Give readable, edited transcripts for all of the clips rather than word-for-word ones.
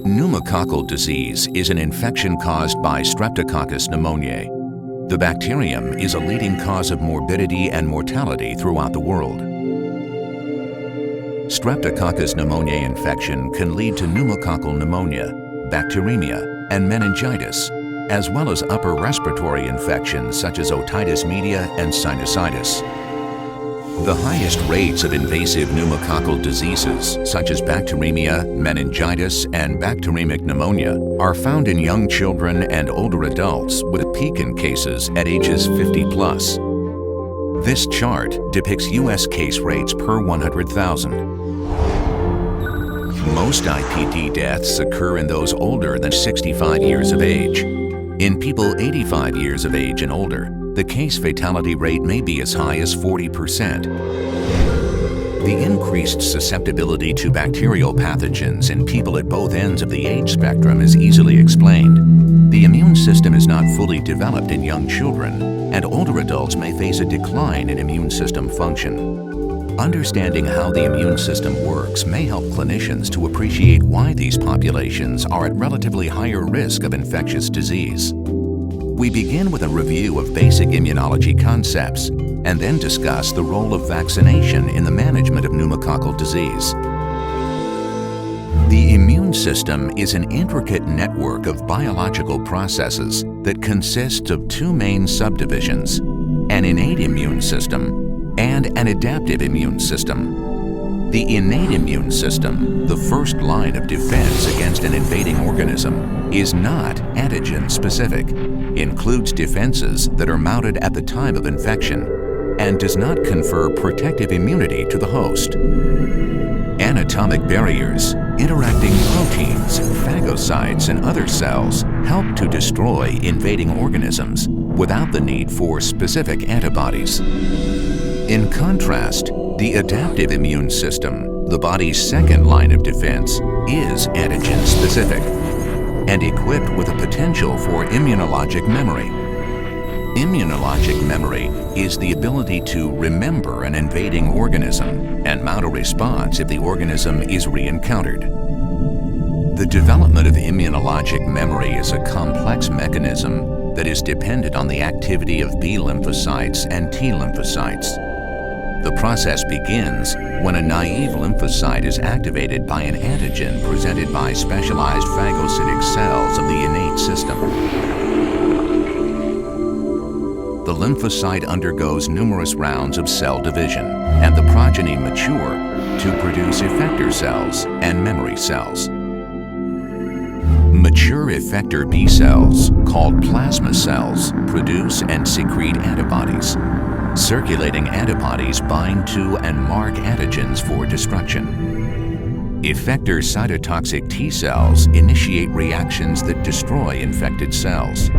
Pneumococcal disease is an infection caused by Streptococcus pneumoniae. The bacterium is a leading cause of morbidity and mortality throughout the world. Streptococcus pneumoniae infection can lead to pneumococcal pneumonia, bacteremia, and meningitis, as well as upper respiratory infections such as otitis media and sinusitis. The highest rates of invasive pneumococcal diseases, such as bacteremia, meningitis, and bacteremic pneumonia, are found in young children and older adults, with a peak in cases at ages 50 plus. This chart depicts U.S. case rates per 100,000. Most IPD deaths occur in those older than 65 years of age. In people 85 years of age and older, the case fatality rate may be as high as 40%. The increased susceptibility to bacterial pathogens in people at both ends of the age spectrum is easily explained. The immune system is not fully developed in young children, and older adults may face a decline in immune system function. Understanding how the immune system works may help clinicians to appreciate why these populations are at relatively higher risk of infectious disease. We begin with a review of basic immunology concepts and then discuss the role of vaccination in the management of pneumococcal disease. The immune system is an intricate network of biological processes that consists of two main subdivisions: an innate immune system and an adaptive immune system. The innate immune system, the first line of defense against an invading organism, is not antigen-specific, includes defenses that are mounted at the time of infection, and does not confer protective immunity to the host. Anatomic barriers, interacting proteins, phagocytes, and other cells help to destroy invading organisms without the need for specific antibodies. In contrast, the adaptive immune system, the body's second line of defense, is antigen-specific and equipped with a potential for immunologic memory. Immunologic memory is the ability to remember an invading organism and mount a response if the organism is re-encountered. The development of immunologic memory is a complex mechanism that is dependent on the activity of B lymphocytes and T lymphocytes. The process begins when a naive lymphocyte is activated by an antigen presented by specialized phagocytic cells of the innate system. The lymphocyte undergoes numerous rounds of cell division, and the progeny mature to produce effector cells and memory cells. Mature effector B cells, called plasma cells, produce and secrete antibodies. Circulating antibodies bind to and mark antigens for destruction. Effector cytotoxic T cells initiate reactions that destroy infected cells,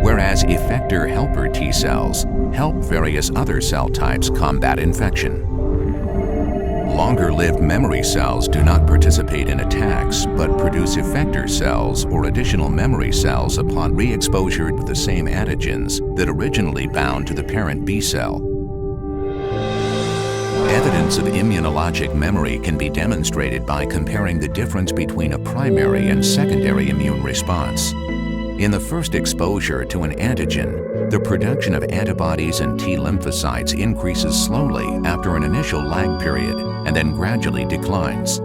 whereas effector helper T cells help various other cell types combat infection. Longer-lived memory cells do not participate in attacks, but produce effector cells or additional memory cells upon re-exposure to the same antigens that originally bound to the parent B cell. Evidence of immunologic memory can be demonstrated by comparing the difference between a primary and secondary immune response. In the first exposure to an antigen, the production of antibodies and T lymphocytes increases slowly after an initial lag period and then gradually declines.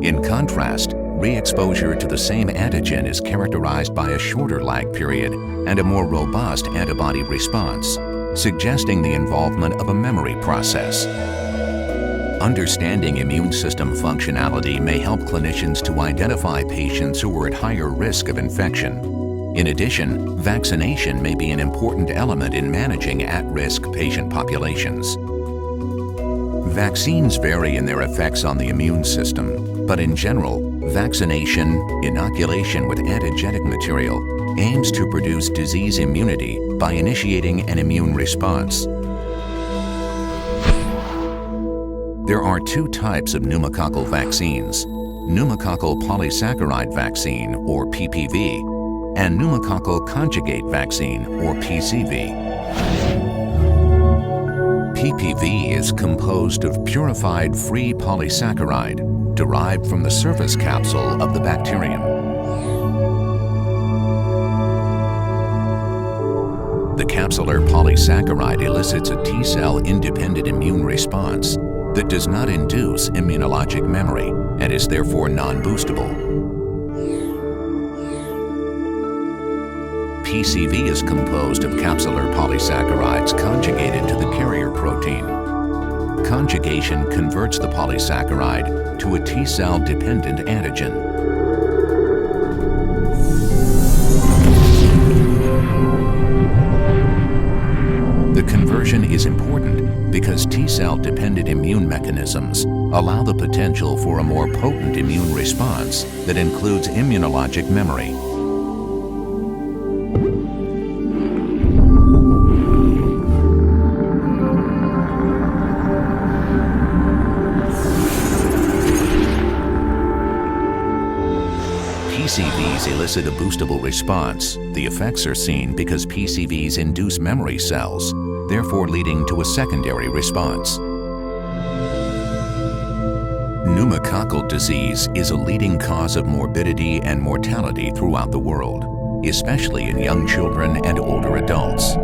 In contrast, re-exposure to the same antigen is characterized by a shorter lag period and a more robust antibody response, suggesting the involvement of a memory process. Understanding immune system functionality may help clinicians to identify patients who are at higher risk of infection. In addition, vaccination may be an important element in managing at-risk patient populations. Vaccines vary in their effects on the immune system, but in general, vaccination, inoculation with antigenic material, aims to produce disease immunity by initiating an immune response. There are two types of pneumococcal vaccines: pneumococcal polysaccharide vaccine, or PPV, and pneumococcal conjugate vaccine, or PCV. PPV is composed of purified free polysaccharide derived from the surface capsule of the bacterium. The capsular polysaccharide elicits a T-cell independent immune response that does not induce immunologic memory and is therefore non-boostable. PCV is composed of capsular polysaccharides conjugated to the carrier protein. Conjugation converts the polysaccharide to a T-cell dependent antigen. The conversion is important because T-cell dependent immune mechanisms allow the potential for a more potent immune response that includes immunologic memory. PCVs elicit a boostable response. The effects are seen because PCVs induce memory cells, therefore leading to a secondary response. Pneumococcal disease is a leading cause of morbidity and mortality throughout the world, especially in young children and older adults.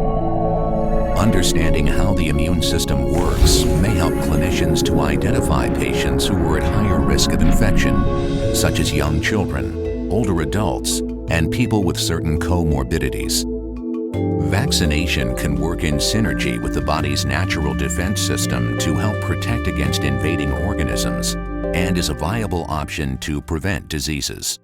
Understanding how the immune system works may help clinicians to identify patients who are at higher risk of infection, such as young children, older adults, and people with certain comorbidities. Vaccination can work in synergy with the body's natural defense system to help protect against invading organisms and is a viable option to prevent diseases.